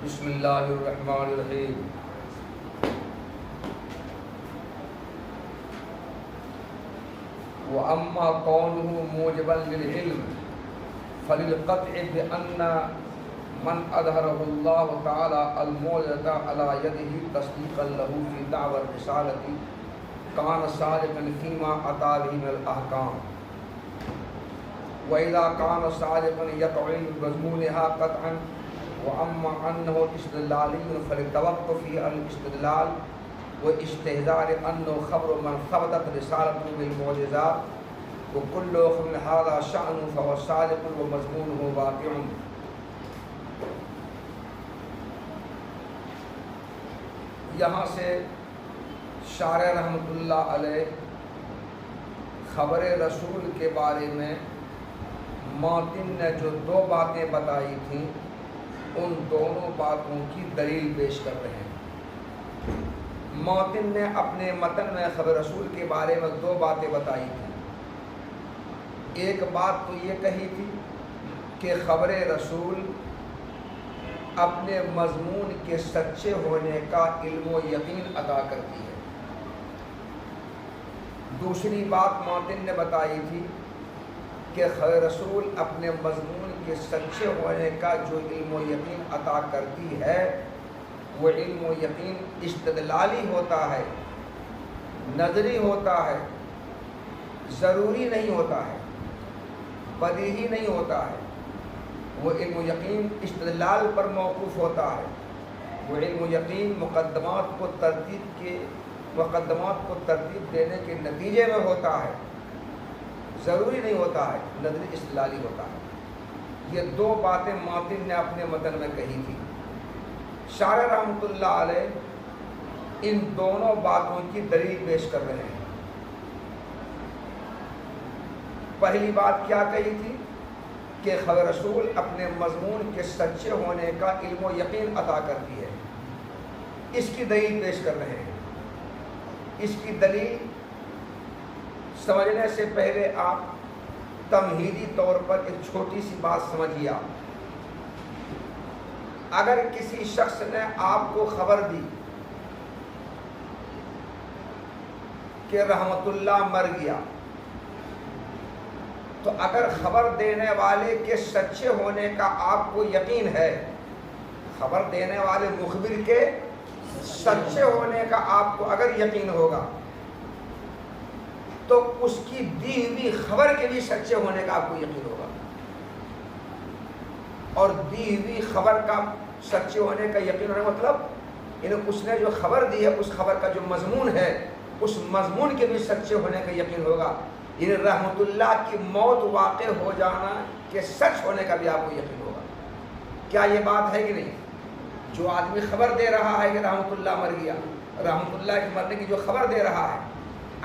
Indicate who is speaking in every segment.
Speaker 1: بسم اللہ الرحمن الرحیم۔ وَأَمَّا كَوْنُهُ مُوجِبًا لِلْعِلْمِ فَلِلْقَطْعِ بِأَنَّ مَنْ أَظْهَرَهُ اللَّهُ تَعَالَى الْمُعْجِزَةَ عَلَى يَدِهِ تَصْدِيقًا لَهُ فِي دَعْوَى الرِّسَالَةِ كَانَ صَادِقًا فِيمَا أَتَى بِهِ مِنَ الْأَحْكَامِ وَإِذَا كَانَ صَادِقًا يَقْعُ بِمَضْمُونِهَا قَطْعًا وَأَمَّا أَنَّهُ اسْتِدْلَالِيٌّ فَلِلتَّوَقُّفِ عَلَى الِاسْتِدْلَالِ وَإِسْتِحْضَارِ أَنَّهُ خَبْرُ مَنْ ثَبَتَتْ رِسَالَتُهُ بِالْمُعْجِزَاتِ وَكُلُّ خَبْرٍ هَذَا شَأْنُهُ فَهُوَ صَادِقٌ وَمَضْمُونُهُ وَاقِعٌ۔ یہاں سے شارح رحمۃ اللہ علیہ خبر رسول کے بارے میں ماتن نے جو دو باتیں بتائی تھیں ان دونوں باتوں کی دلیل پیش کر رہے ہیں۔ ماتن نے اپنے متن میں خبر رسول کے بارے میں دو باتیں بتائی تھیں۔ ایک بات تو یہ کہی تھی کہ خبر رسول اپنے مضمون کے سچے ہونے کا علم و یقین عطا کرتی ہے۔ دوسری بات ماتن نے بتائی تھی کہ خبر رسول اپنے مضمون کے سچے ہونے کا جو علم و یقین عطا کرتی ہے وہ علم و یقین استدلالی ہوتا ہے، نظری ہوتا ہے، ضروری نہیں ہوتا ہے، بدیہی نہیں ہوتا ہے۔ وہ علم و یقین استدلال پر موقوف ہوتا ہے۔ وہ علم و یقین مقدمات کو ترتیب دینے کے نتیجے میں ہوتا ہے، ضروری نہیں ہوتا ہے، نظری استدلالی ہوتا ہے۔ یہ دو باتیں ماتن نے اپنے متن میں کہی تھی۔ شارح رحمۃ اللہ علیہ ان دونوں باتوں کی دلیل پیش کر رہے ہیں۔ پہلی بات کیا کہی تھی کہ خبر رسول اپنے مضمون کے سچے ہونے کا علم و یقین عطا کرتی ہے، اس کی دلیل پیش کر رہے ہیں۔ اس کی دلیل سمجھنے سے پہلے آپ تمہیدی طور پر ایک چھوٹی سی بات سمجھیے۔ اگر کسی شخص نے آپ کو خبر دی کہ رحمت اللہ مر گیا، تو اگر خبر دینے والے کے سچے ہونے کا آپ کو یقین ہے، خبر دینے والے مخبر کے سچے ہونے کا آپ کو اگر یقین ہوگا تو اس کی دی ہوئی خبر کے بھی سچے ہونے کا آپ کو یقین ہوگا، اور دی ہوئی خبر کا سچے ہونے کا یقین ہونے کا مطلب اس نے جو خبر دی ہے اس خبر کا جو مضمون ہے اس مضمون کے بھی سچے ہونے کا یقین ہوگا۔ رحمت اللہ کی موت واقع ہو جانا کے سچ ہونے کا بھی آپ کو یقین ہوگا۔ کیا یہ بات ہے کہ نہیں؟ جو آدمی خبر دے رہا ہے کہ رحمت اللہ مر گیا، رحمت اللہ کی مرنے کی جو خبر دے رہا ہے،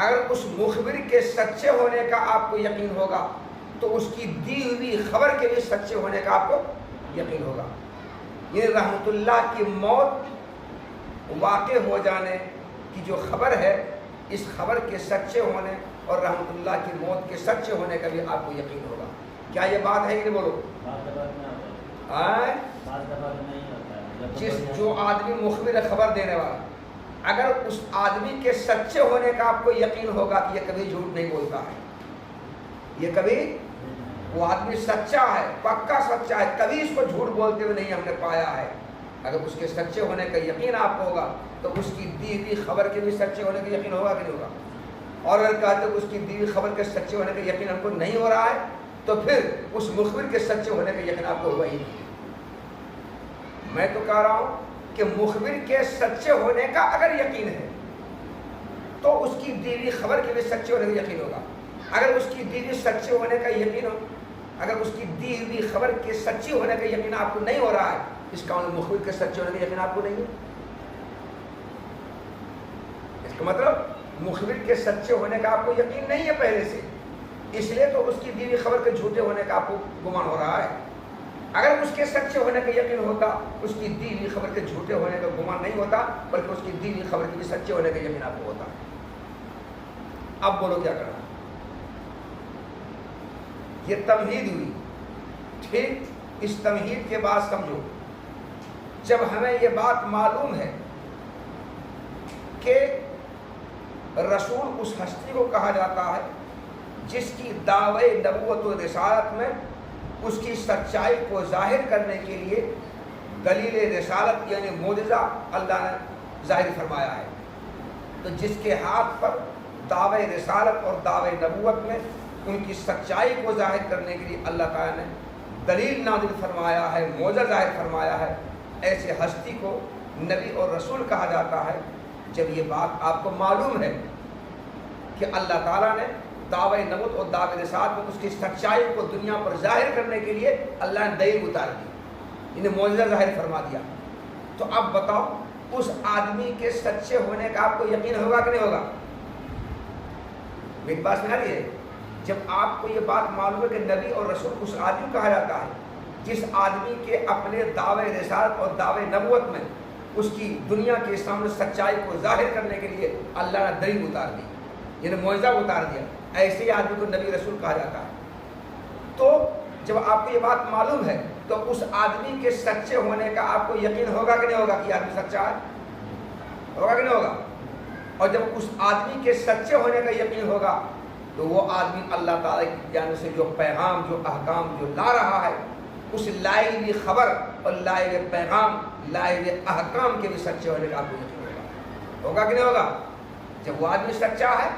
Speaker 1: اگر اس مخبر کے سچے ہونے کا آپ کو یقین ہوگا تو اس کی دی ہوئی خبر کے بھی سچے ہونے کا آپ کو یقین ہوگا۔ یہ رحمت اللہ کی موت واقع ہو جانے کی جو خبر ہے، اس خبر کے سچے ہونے اور رحمت اللہ کی موت کے سچے ہونے کا بھی آپ کو یقین ہوگا۔ کیا یہ بات ہے کہ نہیں؟ بولو۔ جو آدمی مخبر ہے، خبر دینے والا، اگر اس آدمی کے سچے ہونے کا آپ کو یقین ہوگا کہ یہ کبھی جھوٹ نہیں بولتا ہے، یہ کبھی وہ آدمی سچا ہے، پکا سچا ہے، کبھی اس کو جھوٹ بولتے ہوئے نہیں ہم نے پایا ہے، اگر اس کے سچے ہونے کا یقین آپ کو ہوگا تو اس کی دی ہوئی خبر کے بھی سچے ہونے کا یقین ہوگا کہ نہیں ہوگا؟ اور اگر کہتے ہیں اس کی دی ہوئی خبر کے سچے ہونے کا یقین ہم کو نہیں ہو رہا ہے تو پھر اس مخبر کے سچے ہونے کا یقین آپ کو ہوگا ہی نہیں۔ میں تو کہہ رہا ہوں کہ مخبر کے سچے ہونے کا اگر یقین ہے تو اس کی دی ہوئی خبر کے بھی سچے ہونے کا یقین ہوگا۔ اگر اس کی دی ہوئی سچے ہونے کا یقین ہو، اگر اس کی دی ہوئی خبر کے سچی ہونے کا یقین آپ کو نہیں ہو رہا ہے، اس کا مخبر کے سچے ہونے کا یقین آپ کو نہیں ہے۔ اس کا مطلب مخبر کے سچے ہونے کا آپ کو یقین نہیں ہے پہلے سے، اس لیے تو اس کی دی ہوئی خبر کے جھوٹے ہونے کا آپ کو گمان ہو رہا ہے۔ اگر اس کے سچے ہونے کا یقین ہوتا، اس کی دی ہوئی خبر کے جھوٹے ہونے کا گمان نہیں ہوتا، بلکہ اس کی دی ہوئی خبر کے بھی سچے ہونے کا یقین آپ کو ہوتا۔ اب بولو کیا کرنا؟ یہ تمہید ہوئی، ٹھیک؟ اس تمہید کے بعد سمجھو جب ہمیں یہ بات معلوم ہے کہ رسول اس ہستی کو کہا جاتا ہے جس کی دعوی نبوت و رسالت میں اس کی سچائی کو ظاہر کرنے کے لیے دلیل رسالت یعنی معجزہ اللہ نے ظاہر فرمایا ہے، تو جس کے ہاتھ پر دعوی رسالت اور دعوی نبوت میں ان کی سچائی کو ظاہر کرنے کے لیے اللہ تعالیٰ نے دلیل نازل فرمایا ہے، معجزہ ظاہر فرمایا ہے، ایسے ہستی کو نبی اور رسول کہا جاتا ہے۔ جب یہ بات آپ کو معلوم ہے کہ اللہ تعالیٰ نے دعوی نبوت اور دعوی رسالت میں اس کی سچائی کو دنیا پر ظاہر کرنے کے لیے اللہ نے دلیل اتار دی، انہیں معجزہ ظاہر فرما دیا، تو اب بتاؤ اس آدمی کے سچے ہونے کا آپ کو یقین ہوگا کہ نہیں ہوگا؟ میری بات سمجھ رہی ہے؟ جب آپ کو یہ بات معلوم ہے کہ نبی اور رسول اس آدمی کو کہا جاتا ہے جس آدمی کے اپنے دعوی رسالت اور دعوی نبوت میں اس کی دنیا کے سامنے سچائی کو ظاہر کرنے کے لیے اللہ نے دلیل اتار دی، یعنی معجزہ اتار دیا، ایسے ہی آدمی کو نبی رسول کہا جاتا ہے۔ تو جب آپ کو یہ بات معلوم ہے تو اس آدمی کے سچے ہونے کا آپ کو یقین ہوگا کہ نہیں ہوگا کہ یہ آدمی سچا ہے؟ ہوگا کہ نہیں ہوگا؟ اور جب اس آدمی کے سچے ہونے کا یقین ہوگا تو وہ آدمی اللہ تعالیٰ کی جانب سے جو پیغام جو احکام جو لا رہا ہے اس لائے ہوئی خبر اور لائے ہوئے پیغام لائے ہوئے احکام کے بھی سچے ہونے کا آپ کو یقین ہوگا۔ ہوگا کہ نہیں ہوگا؟ جب وہ آدمی سچا ہے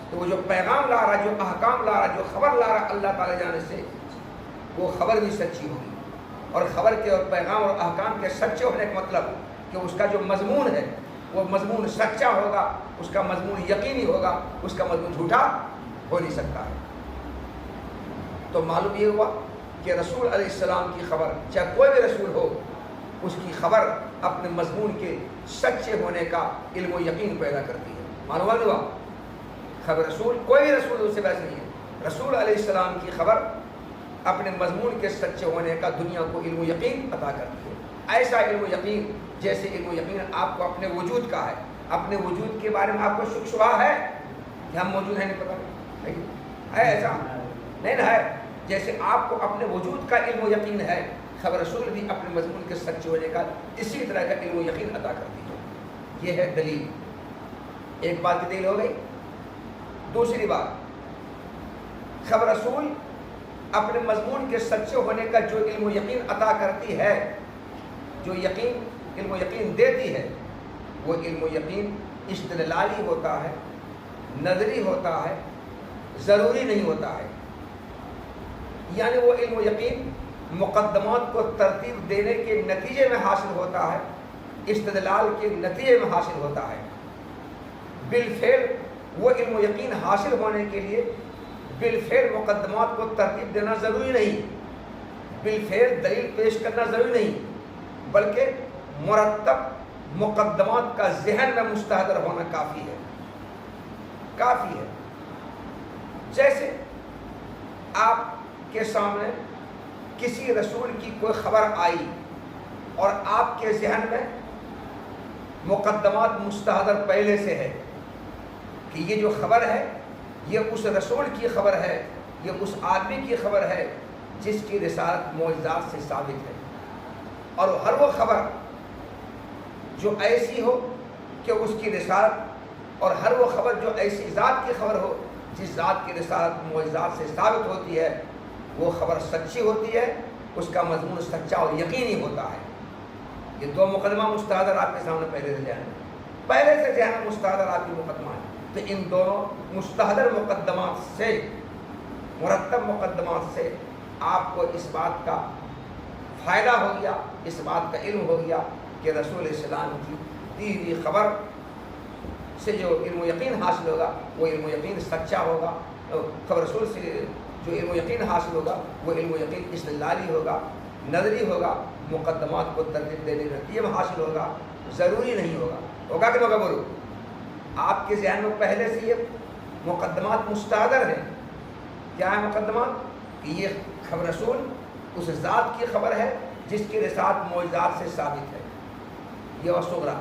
Speaker 1: تو وہ جو پیغام لا رہا ہے، جو احکام لا رہا ہے، جو خبر لا رہا ہے اللہ تعالیٰ جانب سے، وہ خبر بھی سچی ہوگی۔ اور خبر کے اور پیغام اور احکام کے سچے ہونے کا مطلب کہ اس کا جو مضمون ہے وہ مضمون سچا ہوگا، اس کا مضمون یقینی ہوگا، اس کا مضمون جھوٹا ہو نہیں سکتا ہے۔ تو معلوم یہ ہوا کہ رسول علیہ السلام کی خبر، چاہے کوئی بھی رسول ہو، اس کی خبر اپنے مضمون کے سچے ہونے کا علم و یقین پیدا کرتی ہے۔ معلوم ہوا؟ خبر رسول کوئی بھی رسول اس سے بحث نہیں ہے، رسول علیہ السلام کی خبر اپنے مضمون کے سچے ہونے کا دنیا کو علم و یقین عطا کرتی ہے۔ ایسا علم و یقین جیسے علم و یقین آپ کو اپنے وجود کا ہے، اپنے وجود کے بارے میں آپ کو شک شبہ ہے کہ ہم موجود ہیں، نہیں پتہ ہے ایسا نہیں نہ ہے، جیسے آپ کو اپنے وجود کا علم و یقین ہے، خبر رسول بھی اپنے مضمون کے سچے ہونے کا اسی طرح کا علم و یقین عطا کرتی ہے۔ یہ ہے دلیل، ایک بات کی دلیل ہو گئی۔ دوسری بات، خبر رسول اپنے مضمون کے سچے ہونے کا جو علم و یقین عطا کرتی ہے، جو علم و یقین دیتی ہے، وہ علم و یقین استدلالی ہوتا ہے، نظری ہوتا ہے، ضروری نہیں ہوتا ہے۔ یعنی وہ علم و یقین مقدمات کو ترتیب دینے کے نتیجے میں حاصل ہوتا ہے، استدلال کے نتیجے میں حاصل ہوتا ہے۔ بالفعل وہ علم و یقین حاصل ہونے کے لیے بالفعل مقدمات کو ترتیب دینا ضروری نہیں، بالفعل دلیل پیش کرنا ضروری نہیں، بلکہ مرتب مقدمات کا ذہن میں مستحضر ہونا کافی ہے، کافی ہے۔ جیسے آپ کے سامنے کسی رسول کی کوئی خبر آئی اور آپ کے ذہن میں مقدمات مستحضر پہلے سے ہے کہ یہ جو خبر ہے یہ اس رسول کی خبر ہے، یہ اس آدمی کی خبر ہے جس کی رسالت معجزات سے ثابت ہے، اور ہر وہ خبر جو ایسی ہو کہ اس کی رسالت، اور ہر وہ خبر جو ایسی ذات کی خبر ہو جس ذات کی رسالت معجزات سے ثابت ہوتی ہے، وہ خبر سچی ہوتی ہے، اس کا مضمون سچا اور یقینی ہوتا ہے۔ یہ دو مقدمہ مستحضر آپ کے سامنے پہلے سے ذہن میں مستحضر آپ کی مقدمہ ہے، تو ان دونوں مستحضر مقدمات سے، مرتب مقدمات سے آپ کو اس بات کا فائدہ ہو گیا، اس بات کا علم ہو گیا کہ رسول السلام کی دی ہوئی خبر سے جو علم و یقین حاصل ہوگا وہ علم و یقین سچا ہوگا، خبر رسول سے جو علم و یقین حاصل ہوگا وہ علم و یقین استدلالی ہوگا، نظری ہوگا، مقدمات کو ترتیب دینے کا نتیجے میں حاصل ہوگا، ضروری نہیں ہوگا۔ ہوگا کہ ہوگا؟ بولو۔ آپ کے ذہن میں پہلے سے یہ مقدمات مستحضر ہیں۔ کیا ہے مقدمات؟ کہ یہ خبر رسول اس ذات کی خبر ہے جس کی رسالت معجزات سے ثابت ہے، یہ وصغرا،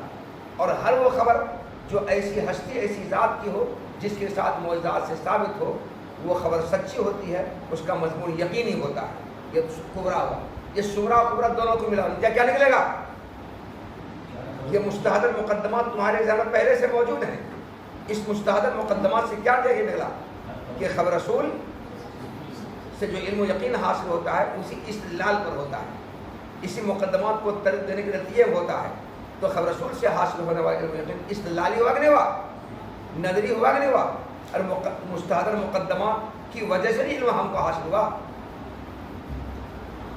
Speaker 1: اور ہر وہ خبر جو ایسی ہستی ایسی ذات کی ہو جس کے ساتھ معجزات سے ثابت ہو، وہ خبر سچی ہوتی ہے، اس کا مضمون یقینی ہوتا ہے۔ یہ کبرا ہوا، یہ صغرا و کبرا دونوں کو ملا کیا نکلے گا؟ یہ مستحضر مقدمات تمہارے ذہن میں پہلے سے موجود ہیں. اس مستحضر مقدمات سے کیا دیکھے نکلا کہ خبر رسول سے جو علم و یقین حاصل ہوتا ہے اسی استدلال پر ہوتا ہے, اسی مقدمات کو ترک دینے کے نتیجے میں ہوتا ہے. تو خبر رسول سے حاصل ہونے والا علم و یقین استدلالی ہوا کہ نہیں ہوا, نظری ہوا کہ نہیں ہوا, اور مستحضر مقدمات کی وجہ سے علم ہم کو حاصل ہوا.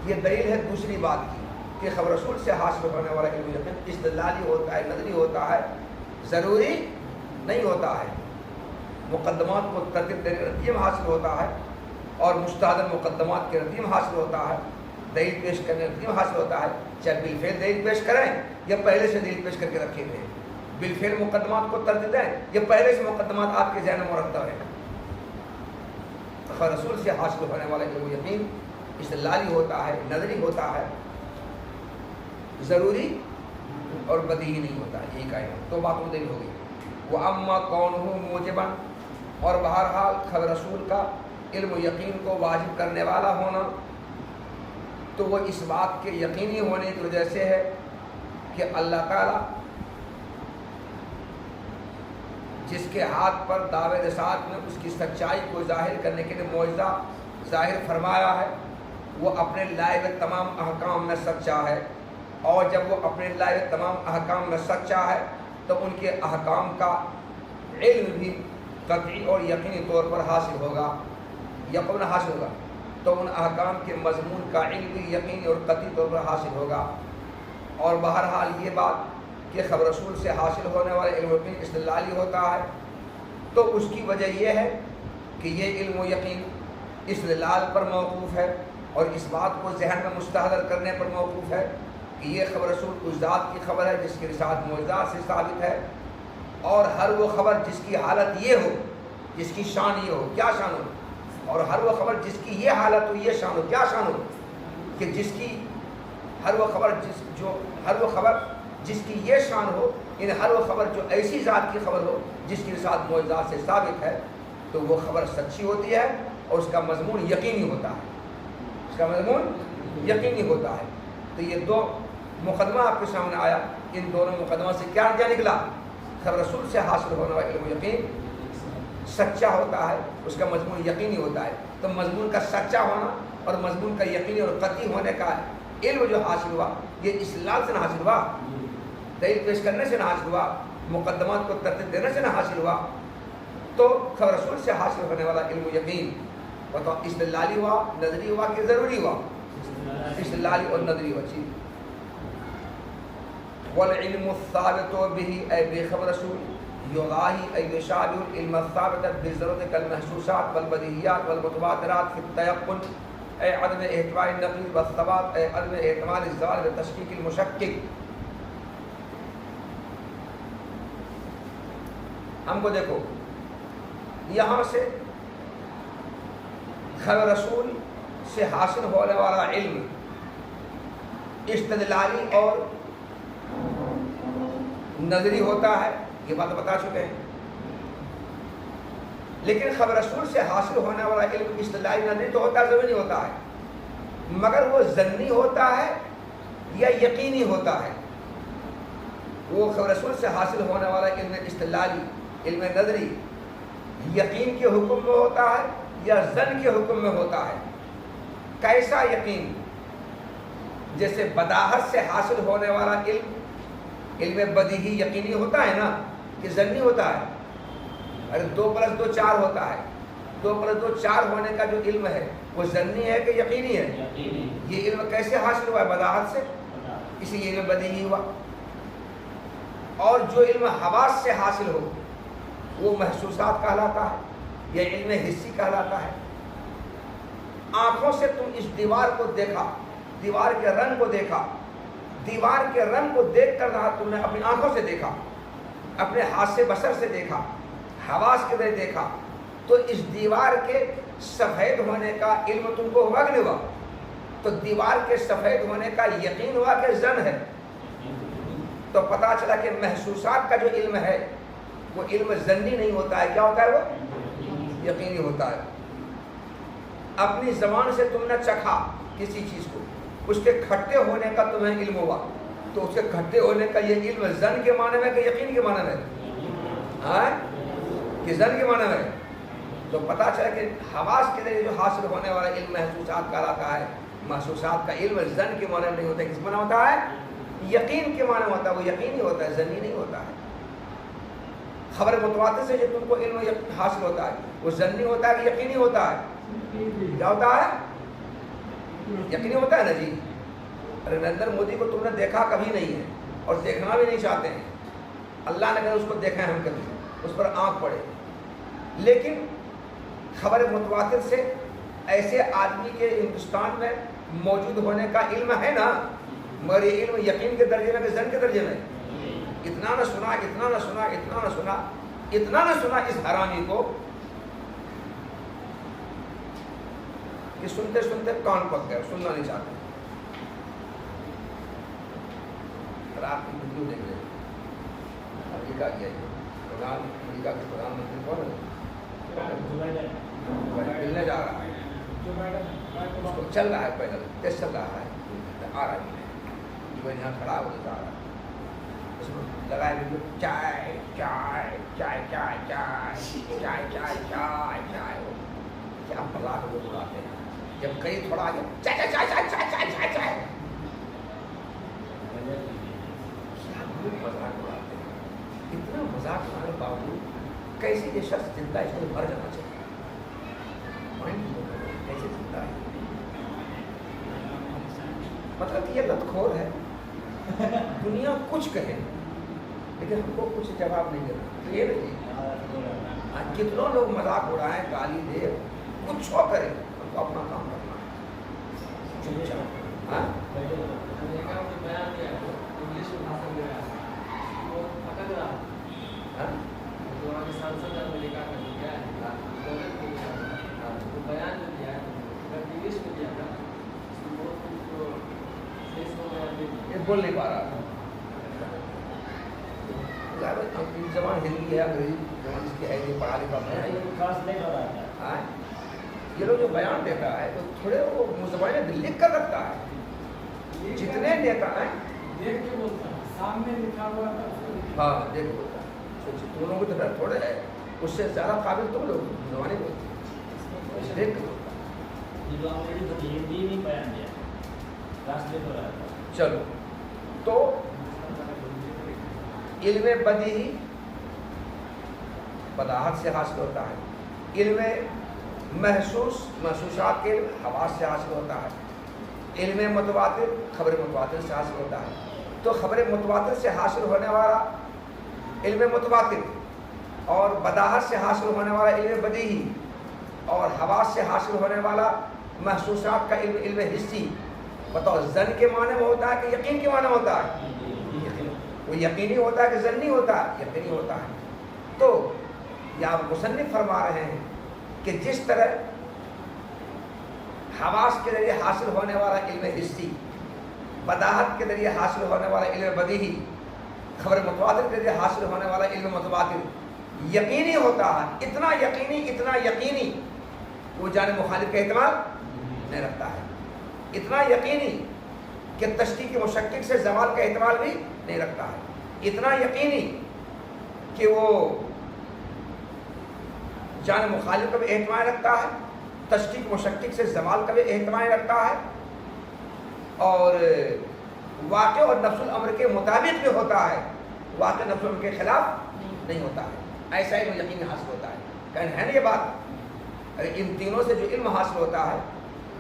Speaker 1: یہ دلیل ہے دوسری بات کی کہ خبر رسول سے حاصل ہونے والا علم و یقین استدلالی ہوتا ہے, نظری ہوتا ہے, ضروری نہیں ہوتا ہے. مقدمات کو ترتیب دینے کے نتیجے میں حاصل ہوتا ہے اور مستحضر مقدمات کے نتیجے میں حاصل ہوتا ہے, دلیل پیش کرنے کے نتیجے میں حاصل ہوتا ہے. چاہے بالفعل دلیل پیش کریں یا پہلے سے دلیل پیش کر کے رکھے ہوئے, بالفعل مقدمات کو ترتیب دیں یا پہلے سے مقدمات آپ کے ذہن میں مرتب ہیں. خبر رسول سے حاصل ہونے والا علم و یقین استدلالی ہوتا ہے, نظری ہوتا ہے, ضروری اور بدیہی نہیں ہوتا. یہی کہنا تو باتوں دلیل ہوگی. وہ اما کونہ موجبا, اور بہرحال خبر رسول کا علم و یقین کو واجب کرنے والا ہونا تو وہ اس بات کے یقینی ہونے کی وجہ سے ہے کہ اللہ تعالیٰ جس کے ہاتھ پر دعوے رسالت میں اس کی سچائی کو ظاہر کرنے کے لیے معجزہ ظاہر فرمایا ہے وہ اپنے لائے ہوئے تمام احکام میں سچا ہے, اور جب وہ اپنے لائے ہوئے تمام احکام میں سچا ہے تو ان کے احکام کا علم بھی قطعی اور یقینی طور پر حاصل ہوگا, یقین حاصل ہوگا. تو ان احکام کے مضمون کا علم بھی یقینی اور قطعی طور پر حاصل ہوگا. اور بہرحال یہ بات کہ خبر رسول سے حاصل ہونے والا علم و یقین استدلالی ہوتا ہے تو اس کی وجہ یہ ہے کہ یہ علم و یقین استدلال پر موقوف ہے اور اس بات کو ذہن میں مستحضر کرنے پر موقوف ہے کہ یہ خبر رسول اس ذات کی خبر ہے جس کی رسالت معجزات سے ثابت ہے, اور ہر وہ خبر جس کی حالت یہ ہو, جس کی شان یہ ہو, کیا شان ہو, اور ہر وہ خبر جس کی یہ حالت ہو, یہ شان ہو, کیا شان ہو, کہ جس کی ہر وہ خبر جس کی یہ شان ہو, ان ہر وہ خبر جو ایسی ذات کی خبر ہو جس کی رسالت معجزات سے ثابت ہے تو وہ خبر سچی ہوتی ہے اور اس کا مضمون یقینی ہوتا ہے, اس کا مضمون یقینی ہوتا ہے. تو یہ دو مقدمہ آپ کے سامنے آیا, ان دونوں مقدمہ سے کیا نتیجہ نکلا؟ خبر رسول سے حاصل ہونے والا علم و یقین سچا ہوتا ہے, اس کا مضمون یقینی ہوتا ہے. تو مضمون کا سچا ہونا اور مضمون کا یقینی اور قطعی ہونے کا علم جو حاصل ہوا یہ استدلال سے نہ حاصل ہوا, دلیل پیش کرنے سے نہ حاصل ہوا, مقدمات کو ترتیب دینے سے نہ حاصل ہوا. تو خبر رسول سے حاصل ہونے والا علم و یقین بتاؤ استدلالی ہوا, نظری ہوا کہ ضروری ہوا؟ استدلالی اور نظری ہوا. چیز والعلم الثابت به اي بخبر رسول يضاهي اي يشابه العلم الثابت بالضرورة كالمحسوسات والبديهيات والمتواترات في التيقن اي عدم احتمال النقل والثبات اي عدم احتمال الزوال والتشكيك المشكك. ہم کو دیکھو یہاں سے خبر رسول سے حاصل ہونے والا علم استدلالی اور نظری ہوتا ہے, یہ بات بتا چکے ہیں. لیکن خبر رسول سے حاصل ہونے والا علم استدلالی نظری تو ہوتا ہے, ضروری ہوتا ہے, مگر وہ ظنی ہوتا ہے یا یقینی ہوتا ہے. وہ خبر رسول سے حاصل ہونے والا علم استدلالی, علم نظری یقین کے حکم میں ہوتا ہے یا ظن کے حکم میں ہوتا ہے. کیسا یقین؟ جیسے بداہت سے حاصل ہونے والا علم بدیہی یقینی ہوتا ہے نا کہ ظنی ہوتا ہے. ارے 2+2 4 ہوتا ہے, 2+2 4 ہونے کا جو علم ہے وہ ظنی ہے کہ یقینی ہے؟ یہ علم کیسے حاصل ہوا ہے؟ بداہت سے, اسی لیے علم بدیہی ہوا. اور جو علم حواس سے حاصل ہو وہ محسوسات کہلاتا ہے یا علم حسی کہلاتا ہے. آنکھوں سے تم اس دیوار کو دیکھا, دیوار کے رنگ کو دیکھا, دیوار کے رنگ کو دیکھ کر رہا تم نے اپنی آنکھوں سے دیکھا, اپنے ہاتھ سے بصر سے دیکھا, حواس کے ذریعے دیکھا, تو اس دیوار کے سفید ہونے کا علم تم کو ہوا کہ نہیں ہوا؟ تو دیوار کے سفید ہونے کا یقین ہوا کہ ظن ہے؟ تو پتہ چلا کہ محسوسات کا جو علم ہے وہ علم ظنی نہیں ہوتا ہے, کیا ہوتا ہے؟ وہ یقینی ہوتا ہے. اپنی زبان سے تم نے چکھا کسی چیز کو, اس کے کھٹے ہونے کا تمہیں علم ہوا, تو اس کے کھٹے ہونے کا یہ علم زن کے معنی میں کہ یقین کے معنی میں؟ ہاں کہ زن کے معنی میں؟ تو پتہ چلا کہ حواس کے ذریعے جو حاصل ہونے والا علم محسوسات کا آتا ہے، محسوسات کا علم زن کے معنی نہیں ہوتا ہے، کس معنی ہوتا ہے؟ یقین کے معنی ہوتا ہے، وہ یقینی ہوتا ہے، زنی نہیں ہوتا ہے۔ خبر متواتر سے جو تم کو علم حاصل ہوتا ہے وہ زنی ہوتا ہے کہ یقینی ہوتا ہے؟ کیا ہوتا ہے؟ یقینی ہوتا ہے نا جی۔ ارے نریندر مودی کو تم نے دیکھا کبھی نہیں ہے اور دیکھنا بھی نہیں چاہتے ہیں، اللہ نے کہا اس کو دیکھا ہے ہم کبھی، اس پر آنکھ پڑے، لیکن خبر متواتر سے ایسے آدمی کے ہندوستان میں موجود ہونے کا علم ہے نا، مگر یہ علم یقین کے درجے میں کہ زن کے درجے میں؟ اتنا نہ سنا، اتنا نہ سنا، اتنا نہ سنا، اتنا نہ سنا اس حرامی کو کہ سنتے سنتے کان پک گئے، سننا نہیں چاہتے۔ رات کی ویڈیو دیکھ لیں، امریکہ کی ہے، امریکہ کے پردھان منتری کون ہے؟ ملنے جا رہا ہے، اس کو چل رہا ہے پیدل، تیز چل رہا ہے، آ رہا ہے، میں یہاں کھڑا ہو جا رہا ہے، اس میں لگائے ویڈیو، چائے چائے چائے چائے چائے چائے چائے چائے چائے، کیا مذاق لوگ اڑاتے ہیں۔ جب کہیں تھوڑا آگے چائے چائے چائے چائے چائے چائے چائے چائے، مذاق اڑاتے ہیں۔ اتنا مذاق اڑانے کے باوجود کیسے یہ شخص زندہ ہے، اس کو مر جانا چاہیے، کیسے زندہ ہے؟ مطلب کہ یہ لتخور ہے، دنیا کچھ کہے لیکن ہم کو کچھ جواب نہیں دینا۔ یہ نہیں، کتنوں لوگ مذاق اڑائیں، گالی دے، کچھ ہو کرے، ہم کو اپنا کام کرنا ہے، چپ چاپ۔ ہاں یہ بول نہیں پا رہا تھا، انگریزی زبان ہندی ہے، انگریزی زبان اس کی ہے، یہ پڑھا لکھا ہے۔ یہ لوگ جو بیان دیتا ہے تو تھوڑے وہ زبانیں لکھ کر رکھتا ہے، جتنے نیتا ہیں
Speaker 2: دیکھ کے بولتا ہے، سامنے لکھا ہوا تھا،
Speaker 1: ہاں دیکھ بولتا ہے، تم لوگوں کو تو تھوڑے ہے، اس سے زیادہ قابل تم لوگ زبانیں بولتے ہیں، دیکھ کے بولتا ہے۔ چلو تو علم بدیہی بداہت سے حاصل ہوتا ہے، علم محسوسات کے علم حواس سے حاصل ہوتا ہے، علم متواتر خبر متواتر سے حاصل ہوتا ہے۔ تو خبر متواتر سے حاصل ہونے والا علم متواتر اور بداہت سے حاصل ہونے والا علم بدیہی اور حواس سے حاصل ہونے والا محسوسات کا علم علم حسی، بتاؤ زن کے معنی میں ہوتا ہے کہ یقین کے معنی ہوتا ہے؟ وہ یقینی ہوتا ہے کہ زنی ہوتا ہے؟ یقینی ہوتا ہے۔ تو یہاں مصنف فرما رہے ہیں کہ جس طرح حواس کے ذریعے حاصل ہونے والا علم حسی، بداہت کے ذریعے حاصل ہونے والا علم بدیہی، خبر متواتر کے ذریعے حاصل ہونے والا علم متواتر یقینی ہوتا ہے، اتنا یقینی وہ جانب مخالف کا احتمال نہیں رکھتا ہے، اتنا یقینی کہ تشکیک مشکک سے زوال کا احتمال بھی نہیں رکھتا ہے، اتنا یقینی کہ وہ جانب مخالف کا بھی احتمال رکھتا ہے، تشکیک مشکک سے زوال کا بھی احتمال رکھتا ہے، اور واقع اور نفس الامر کے مطابق بھی ہوتا ہے، واقع نفس الامر کے خلاف نہیں ہوتا ہے، ایسا ہی وہ یقین حاصل ہوتا ہے۔ کہنا ہے نا یہ بات، ان تینوں سے جو علم حاصل ہوتا ہے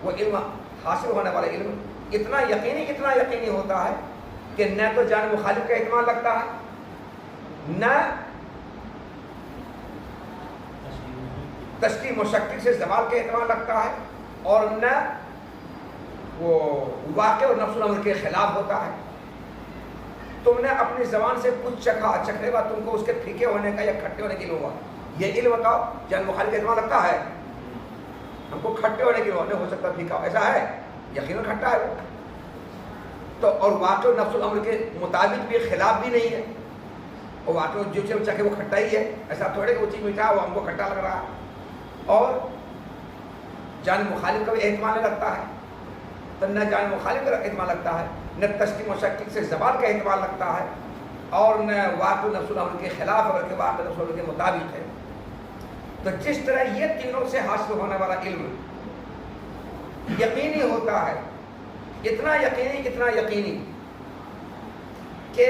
Speaker 1: وہ علم حاصل ہونے والا علم اتنا یقینی ہوتا ہے کہ نہ تو جانب مخالف کا احتمال لگتا ہے، نہ تشکیل مشکک سے زوال کا احتمال لگتا ہے، اور نہ وہ واقع اور نفس الامر کے خلاف ہوتا ہے۔ تم نے اپنی زبان سے کچھ چکھنے کا تم کو اس کے پھیکے ہونے کا یا کھٹے ہونے کے لیے ہوا، یہ علم بتاؤ جانب مخالف کا احتمال لگتا ہے؟ ہم کو کھٹے ہونے کے لیے ہو سکتا پھیکا، ایسا ہے؟ یقیناً کھٹا ہے وہ تو، اور واقع اور نفس الامر کے مطابق بھی خلاف بھی نہیں ہے، اور واقع جو چیز چکھے وہ کھٹا ہی ہے، ایسا تھوڑے کہ وہ چیز میٹھا وہ ہم کو کھٹا لگ رہا ہے، اور جانب مخالف کا بھی احتمال نہیں لگتا ہے، تو نہ جانب مخالف کا احتمال لگتا ہے نہ تشکیل مشکل سے زوال کا احتمال رکھتا ہے، اور نہ واقع نفس الامر کے خلاف ہے بلکہ واقع نفس الامر کے مطابق ہے۔ تو جس طرح یہ تینوں سے حاصل ہونے والا علم یقینی ہوتا ہے، اتنا یقینی کہ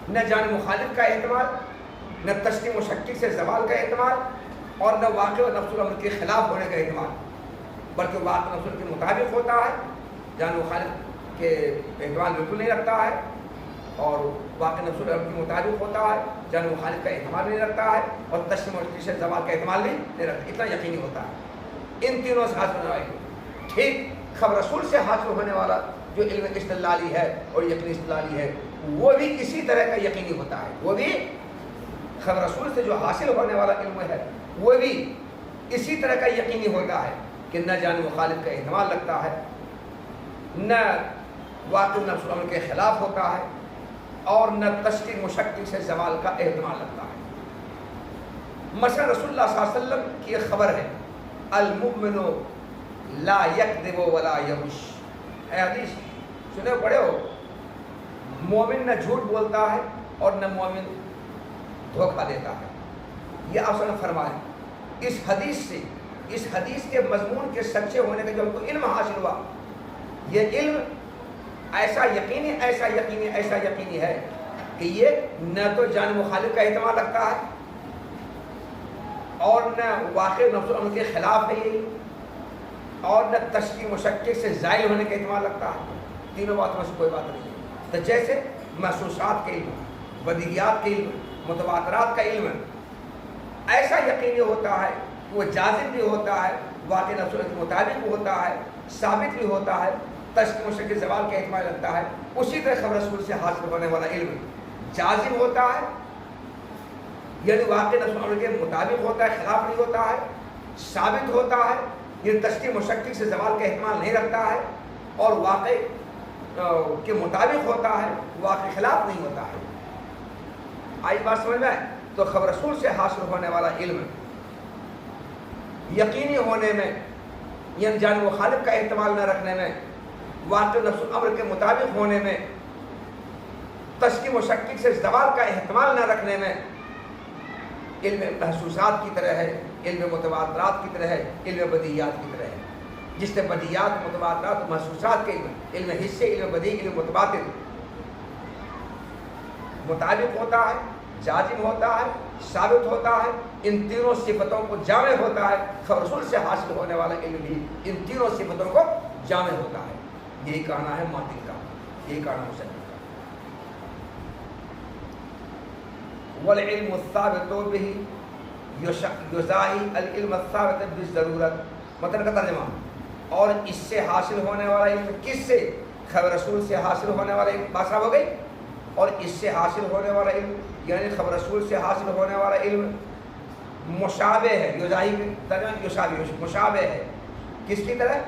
Speaker 1: نہ جان مخالف کا احتمال، نہ تشکیل مشکل سے زوال کا احتمال، اور نہ واقع نفس الامر کے خلاف ہونے کا احتمال، بلکہ واقع نفس الامر کے مطابق ہوتا ہے، جان مخالف کے احتمال بالکل نہیں رکھتا ہے، اور واقع نفس الامر کے مطابق ہوتا ہے، جان مخالف کا احتمال نہیں رکھتا ہے، اور تشکیل مشکل سے زوال کا احتمال نہیں رکھتا، اتنا یقینی ہوتا ہے۔ ان تینوں سے حاصل ہونے والا ٹھیک خبر رسول سے حاصل ہونے والا جو علم استدلالی ہے اور یقینی استدلالی ہے، وہ بھی اسی طرح کا یقینی ہوتا ہے۔ وہ بھی خبر رسول سے جو حاصل ہونے والا علم ہے وہ بھی اسی طرح کا یقینی ہوتا ہے کہ نہ جان مخالف کا احتمال لگتا ہے، نہ واقع نفس الامر کے خلاف ہوتا ہے، اور نہ تشکیل مشکل سے زوال کا احتمال لگتا ہے۔ مثلا رسول اللہ صلی اللہ علیہ وسلم کی ایک خبر ہے، المؤمن لا یکذب ولا یغش، اے حدیث سنے پڑھے ہو، مومن نہ جھوٹ بولتا ہے اور نہ مومن دھوکہ دیتا ہے۔ یہ آپ نے فرمایا اس حدیث کے مضمون کے سچے ہونے کا جو ہم کو علم حاصل ہوا، یہ علم ایسا یقینی ہے کہ یہ نہ تو جان مخالف کا احتمال رکھتا ہے، اور نہ واقع نفس الامر کے خلاف ہے یہ، اور نہ تشکیل مشکل سے زائل ہونے کا احتمال رکھتا ہے۔ تینوں باتوں میں سے کوئی بات نہیں ہے۔ تو جیسے محسوسات کا علم، بدیہیات کا علم، متواترات کا علم ایسا یقینی ہوتا ہے کہ وہ جازم بھی ہوتا ہے، واقع نفس الامر کے مطابق بھی ہوتا ہے، ثابت بھی ہوتا ہے، تشکیل مشکل زوال کا احتمال رکھتا ہے، اسی طرح خبر رسول سے حاصل ہونے والا علم جازم ہوتا ہے، یعنی واقع نفس الامر کے مطابق ہوتا ہے، خلاف نہیں ہوتا ہے، ثابت ہوتا ہے، یہ تشکیل مشکل سے زوال کا احتمال نہیں رکھتا ہے، اور واقع کے مطابق ہوتا ہے، واقع خلاف نہیں ہوتا ہے۔ آئی بات سمجھ میں؟ تو خبر رسول سے حاصل ہونے والا علم یقینی ہونے میں، یعنی جان مخالف کا احتمال نہ رکھنے میں، واقع نفس الامر کے مطابق ہونے میں، تشکیل مشکل سے زوال کا احتمال نہ رکھنے میں، علم محسوسات کی طرح ہے، علم متواترات کی طرح ہے، علم بدیہیات کی طرح ہے۔ جس سے بدیہیات، متواترات، محسوسات کے علم حصے، علم بدیہی، علم متواتر مطابق ہوتا ہے، جازم ہوتا ہے، ثابت ہوتا ہے، ان تینوں صفتوں کو جامع ہوتا ہے۔ خبر رسول سے حاصل ہونے والا علم بھی ان تینوں صفتوں کو جامع ہوتا ہے۔ یہی کہنا ہے ماتن کا، یہی کہنا مسلم کا۔ والعلم الثابت به یزاحی العلم الثابت بالضرورت، مطلب کا ترجمہ، اور اس سے حاصل ہونے والا علم کس سے؟ خبر رسول سے حاصل ہونے والا علم، بات صاحب ہو گئی؟ اور اس سے حاصل ہونے والا علم یعنی خبر رسول سے حاصل ہونے والا علم مشابہ ہے، یزاحی کی ترجمہ یشابہ، مشابہ ہے کس کی طرح؟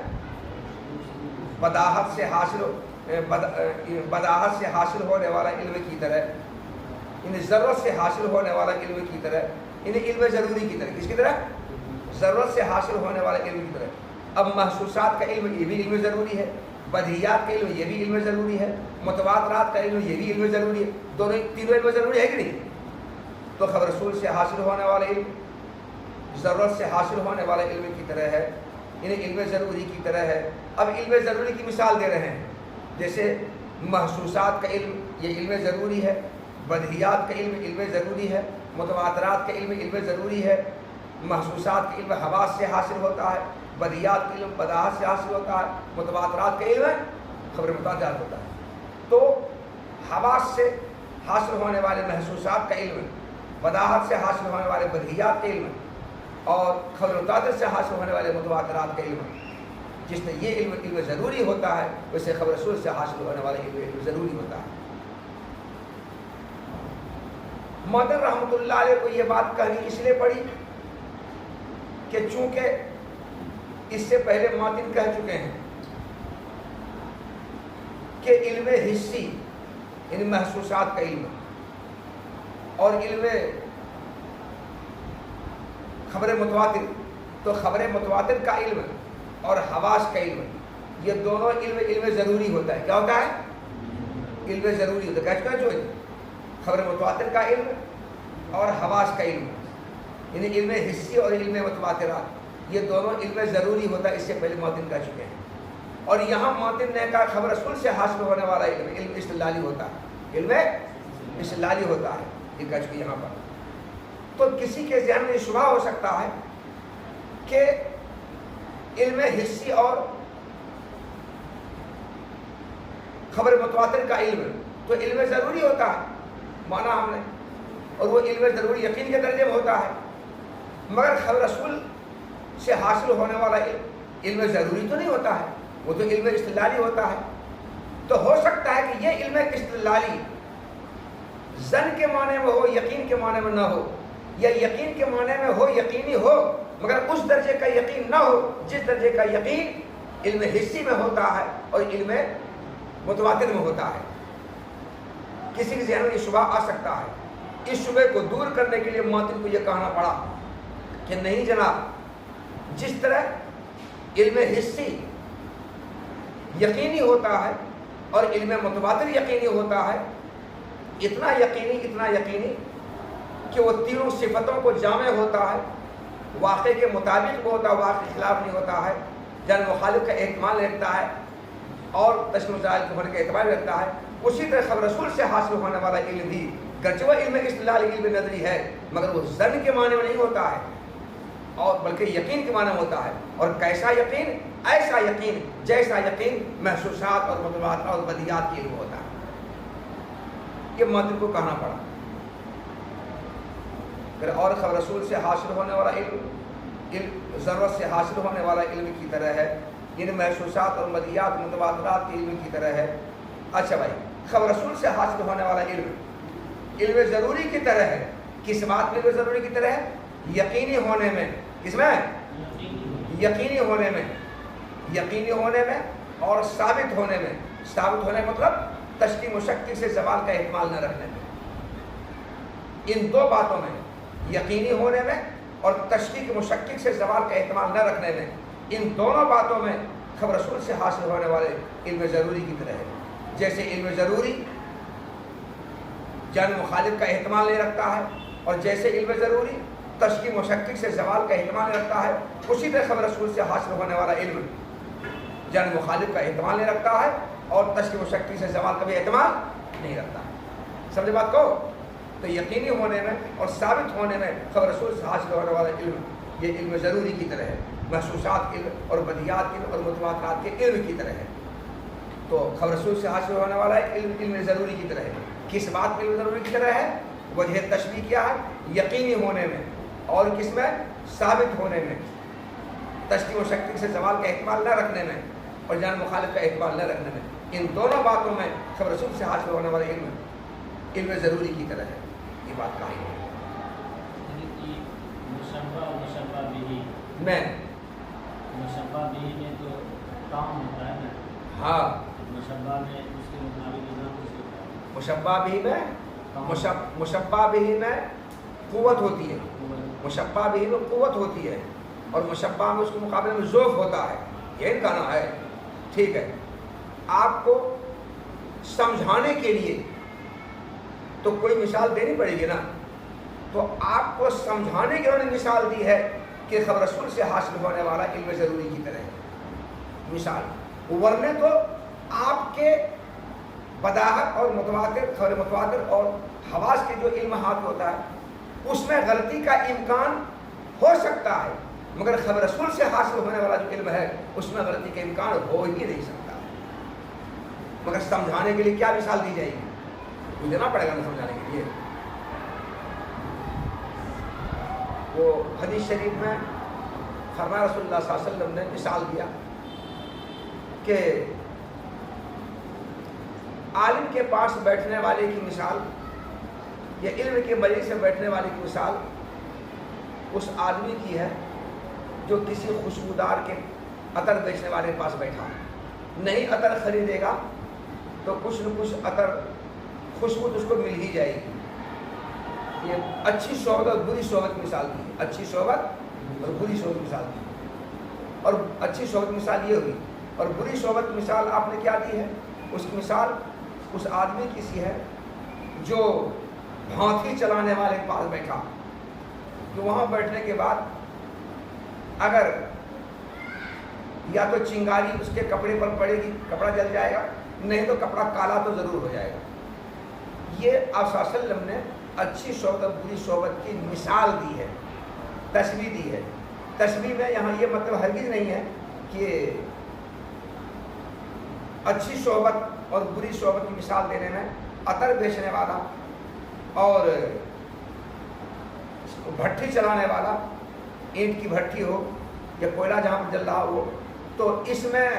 Speaker 1: بداہت سے حاصل ہونے والا علم کی طرح، یعنی ضرورت سے حاصل ہونے والا علم کی طرح، یعنی علم ضروری کی طرح۔ کس کی طرح؟ ضرورت سے حاصل ہونے والا علم کی طرح۔ اب محسوسات کا علم یہ بھی علم ضروری ہے، بدیہیات کا علم یہ بھی علم ضروری ہے، متواترات کا علم یہ بھی علم ضروری ہے، دونوں تینوں علم ضروری ہے کہ نہیں؟ تو خبر رسول سے حاصل ہونے والا علم ضرورت سے حاصل ہونے والے علم کی طرح ہے، یعنی علم ضروری کی طرح ہے۔ اب علم ضروری کی مثال دے رہے ہیں، جیسے محسوسات کا علم یہ علم ضروری ہے، بدیہیات کا علم ضروری ہے، متواترات کا علم ضروری ہے، محسوسات کا علم حواس سے حاصل ہوتا ہے، بدیہات کا علم بداہت سے حاصل ہوتا ہے، متواترات کا علم خبر متواترات ہوتا ہے۔ تو حواس سے حاصل ہونے والے محسوسات کا علم، بداہت سے حاصل ہونے والے بدیہات کا علم، اور خبر متواتر سے حاصل ہونے والے متواترات کا علم، جس میں یہ علم ضروری ہوتا ہے، ویسے خبر رسول سے حاصل ہونے والے علم ضروری ہوتا ہے۔ مدن رحمۃ اللہ علیہ کو یہ بات کہنی اس لیے پڑی کہ چونکہ اس سے پہلے ماتن کہہ چکے ہیں کہ علم حسی یعنی محسوسات کا علم اور علم خبر متواتر، تو خبر متواتر کا علم اور حواس کا علم یہ دونوں علم ضروری ہوتا ہے. کیا ہوتا ہے؟ علم ضروری ہوتا ہے. کیا جو خبر متواتر کا علم اور حواس کا علم، یعنی علم حسی اور علم متواترات، یہ دونوں علم ضروری ہوتا ہے. اس سے پہلے معتن کہہ چکے ہیں. اور یہاں معتن نے کہا خبر رسول سے حاصل ہونے والا علم استدلالی ہوتا ہے. علم استدلالی ہوتا ہے، یہ کہہ چکے یہاں پر. تو کسی کے ذہن میں شبہ ہو سکتا ہے کہ علم حسی اور خبر متواتر کا علم تو علم ضروری ہوتا ہے، مانا ہم نے، اور وہ علم ضروری یقین کے درجے میں ہوتا ہے. مگر خبر رسول سے حاصل ہونے والا علم ضروری تو نہیں ہوتا ہے، وہ تو علم استدلالی ہوتا ہے. تو ہو سکتا ہے کہ یہ علم استدلالی ظن کے معنی میں ہو، یقین کے معنی میں نہ ہو، یا یقین کے معنی میں ہو، یقینی ہو، مگر اس درجے کا یقین نہ ہو جس درجے کا یقین علم حسی میں ہوتا ہے اور علم متواتر میں ہوتا ہے. کسی کے ذہن میں یہ شبہ آ سکتا ہے. اس شبہ کو دور کرنے کے لیے معتن کو یہ کہنا پڑا کہ نہیں جناب، جس طرح علم حسی یقینی ہوتا ہے اور علم متواتر یقینی ہوتا ہے، اتنا یقینی کہ وہ تینوں صفتوں کو جامع ہوتا ہے، واقع کے مطابق ہوتا ہے، واقع کے خلاف نہیں ہوتا ہے، جن مخالف کا احتمال رکھتا ہے اور تشنع زائل ہونے کا اعتبار رکھتا ہے. اسی طرح خبر رسول سے حاصل ہونے والا علم بھی گرچہ وہ علم استدلالی علم نظری ہے، مگر وہ ظن کے معنی میں نہیں ہوتا ہے اور بلکہ یقین کے معنی میں ہوتا ہے. اور کیسا یقین؟ ایسا یقین جیسا یقین محسوسات اور مطلوبات اور بدیہات کے علم ہوتا ہے. یہ معتن کو کہنا پڑا. پھر اور خبر رسول سے حاصل ہونے والا علم ضرورت سے حاصل ہونے والا علم کی طرح ہے، یعنی محسوسات اور مدیات متواترات کے علم کی طرح ہے. اچھا بھائی، خبر رسول سے حاصل ہونے والا علم ضروری کی طرح ہے. کس بات میں علم ضروری کی طرح ہے؟ یقینی ہونے میں. کس میں؟ یقینی ہونے میں اور ثابت ہونے میں. ثابت ہونے مطلب تشکیک و شک سے زوال کا احتمال نہ رکھنے میں. ان دو باتوں میں، یقینی ہونے میں اور تشکیک مشکک سے زوال کا احتمال نہ رکھنے میں، ان دونوں باتوں میں خبر رسول سے حاصل ہونے والے علم ضروری کی طرح ہے. جیسے علم ضروری جن مخالف کا احتمال نہیں رکھتا ہے، اور جیسے علم ضروری تشکیک مشکک سے زوال کا احتمال نہیں رکھتا ہے، اسی طرح خبر رسول سے حاصل ہونے والا علم جن مخالف کا احتمال نہیں رکھتا ہے اور تشکیک مشکک سے زوال کا بھی احتمال نہیں رکھتا ہے. سمجھے بات کو؟ تو یقینی ہونے میں اور ثابت ہونے میں خبر رسول سے حاصل ہونے والا علم یہ علم ضروری کی طرح ہے. محسوسات علم اور بدیہات علم اور متواترات کے علم کی طرح ہے. تو خبر رسول سے حاصل ہونے والا علم ضروری کی طرح ہے. کس بات میں علم ضروری کی طرح ہے؟ وجہ تشبیہ کیا ہے؟ یقینی ہونے میں اور کس میں؟ ثابت ہونے میں، تشکیک و شک سے زوال کا احتمال نہ رکھنے میں اور جان مخالف کا احتمال نہ رکھنے میں. ان دونوں باتوں میں خبر رسول سے حاصل ہونے والا علم ضروری کی طرح ہے. یہ بات کہی ہے.
Speaker 3: مشبہ بھی تو کام ہوتا ہے نا.
Speaker 1: ہاں،
Speaker 3: مشبہ میں اس کے مطابق
Speaker 1: مشبہ بھی میں مشبہ بھی میں قوت ہوتی ہے. مشبہ بھی میں قوت ہوتی ہے اور مشبہ میں اس کے مقابلے میں ضعف ہوتا ہے. یہ کہنا ہے. ٹھیک ہے، آپ کو سمجھانے کے لیے تو کوئی مثال دینی پڑے گی نا. تو آپ کو سمجھانے کے انہوں نے مثال دی ہے کہ خبر رسول سے حاصل ہونے والا علم ضروری کی طرح ہے مثال. ورنہ تو آپ کے بداہت اور متواتر خبر متواتر اور حواس کے جو علم ہاتھ ہوتا ہے اس میں غلطی کا امکان ہو سکتا ہے، مگر خبر رسول سے حاصل ہونے والا جو علم ہے اس میں غلطی کا امکان ہو ہی نہیں سکتا. مگر سمجھانے کے لیے کیا مثال دی جائے گی؟ کچھ دینا پڑے گا نا سمجھانے کے لیے. وہ حدیث شریف میں فرمایا رسول اللہ صلی اللہ علیہ وسلم نے مثال دیا کہ عالم کے پاس بیٹھنے والے کی مثال یا علم کے مجلس سے بیٹھنے والے کی مثال اس آدمی کی ہے جو کسی خوشبودار کے عطر بیچنے والے کے پاس بیٹھا. نہیں عطر خریدے گا تو کچھ نہ کچھ عطر خوشبو اس کو مل ہی جائے گی. یہ اچھی صحبت اور بری صحبت مثال دی. اچھی صحبت اور بری صحبت مثال دی. اور اچھی صحبت مثال یہ ہوئی اور بری صحبت کی مثال آپ نے کیا دی ہے؟ اس کی مثال اس آدمی کی سی ہے جو بھانتی چلانے والے کے پاس بیٹھا، تو وہاں بیٹھنے کے بعد اگر یا تو چنگاری اس کے کپڑے پر پڑے گی، کپڑا جل جائے گا، نہیں تو کپڑا کالا تو ضرور ہو جائے گا۔ یہ آپ صلی اللہ علیہ وسلم نے اچھی صحبت اور بری صحبت کی مثال دی ہے، تشبیہ دی ہے۔ تشبیہ میں یہاں یہ مطلب ہرگز نہیں ہے کہ اچھی صحبت اور بری صحبت کی مثال دینے میں عطر بیچنے والا اور بھٹی چلانے والا، اینٹ کی بھٹی ہو یا کوئلہ جہاں پر جل رہا ہو، تو اس میں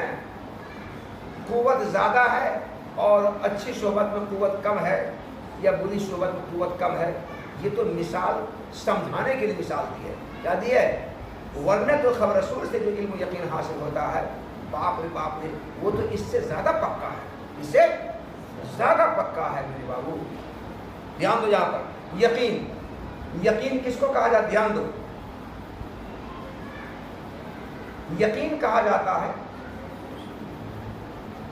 Speaker 1: قوت زیادہ ہے اور اچھی صحبت میں قوت کم ہے یا بری صحبت میں قوت کم ہے، یہ تو مثال سمجھانے کے لیے مثال دی ہے۔ کیا دی ہے؟ ورنہ تو خبر رسول سے جو علم و یقین حاصل ہوتا ہے، باپ رے وہ تو اس سے زیادہ پکا ہے، اس سے زیادہ پکا ہے میرے بابو۔ دھیان دو یہاں پر، یقین، یقین کس کو کہا جاتا؟ دھیان دو، یقین کہا جاتا ہے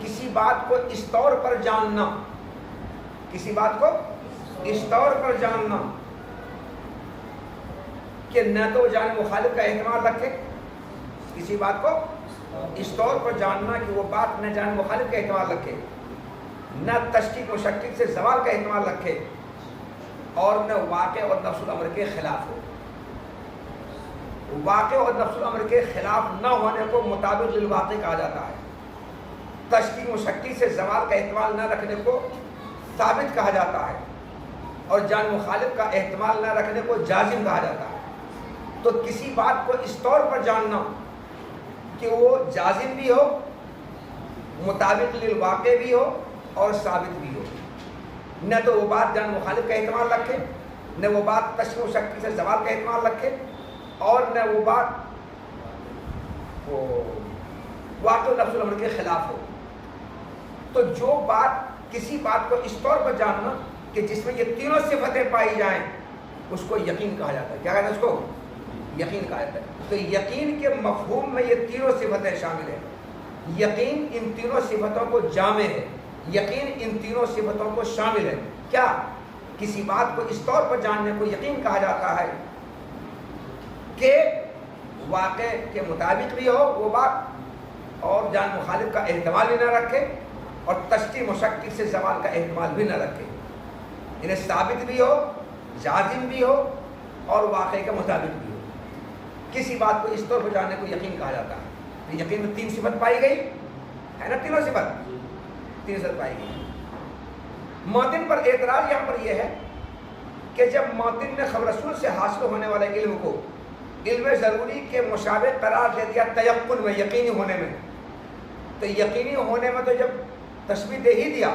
Speaker 1: کسی بات کو اس طور پر جاننا، کسی بات کو اس طور پر جاننا کہ نہ تو جان مخالف کا احتمال رکھے، کسی بات کو اس طور پر جاننا کہ وہ بات نہ جان مخالف کا احتمال رکھے، نہ تشکیک و شکیک سے زوال کا احتمال رکھے، اور نہ واقع اور نفس الامر کے خلاف ہو۔ واقع اور نفس الامر کے خلاف نہ ہونے کو مطابق للواقع کہا جاتا ہے۔ تشکیک و شکیک سے زوال کا احتمال نہ رکھنے کو ثابت کہا جاتا ہے، اور جان مخالف کا احتمال نہ رکھنے کو جازم کہا جاتا ہے۔ تو کسی بات کو اس طور پر جاننا کہ وہ جازم بھی ہو، مطابق للواقع بھی ہو اور ثابت بھی ہو، نہ تو وہ بات جان مخالف کا احتمال رکھے، نہ وہ بات تشکیک و شکیک سے زوال کا احتمال رکھے، اور نہ وہ بات واقع نفس الامر کے خلاف ہو۔ تو جو بات، کسی بات کو اس طور پر جاننا کہ جس میں یہ تینوں صفتیں پائی جائیں، اس کو یقین کہا جاتا ہے۔ کیا کہتے ہیں اس کو؟ یقین کہا جاتا ہے۔ تو یقین کے مفہوم میں یہ تینوں صفتیں شامل ہیں۔ یقین ان تینوں صفتوں کو جامع ہے، یقین ان تینوں صفتوں کو شامل ہے۔ کیا؟ کسی بات کو اس طور پر جاننے کو یقین کہا جاتا ہے کہ واقع کے مطابق بھی ہو وہ بات، اور جان مخالف کا احتمال بھی نہ رکھے، اور تشکیک و شکیک سے زوال کا احتمال بھی نہ رکھے، انہیں ثابت بھی ہو، جازم بھی ہو اور واقع کے مطابق بھی ہو۔ کسی بات کو اس طور پر جاننے کو یقین کہا جاتا ہے۔ تو یقین میں تین صفت پائی گئی ہے نا، تینوں صفت، تین صفت پائی گئی۔ معتن پر اعتراض یہاں پر یہ ہے کہ جب معتن نے خبر رسول سے حاصل ہونے والے علم کو علم ضروری کے مشابہ قرار دے دیا تیقن میں، یقینی ہونے میں، تو یقینی ہونے میں تو جب تشبیہ دے ہی دیا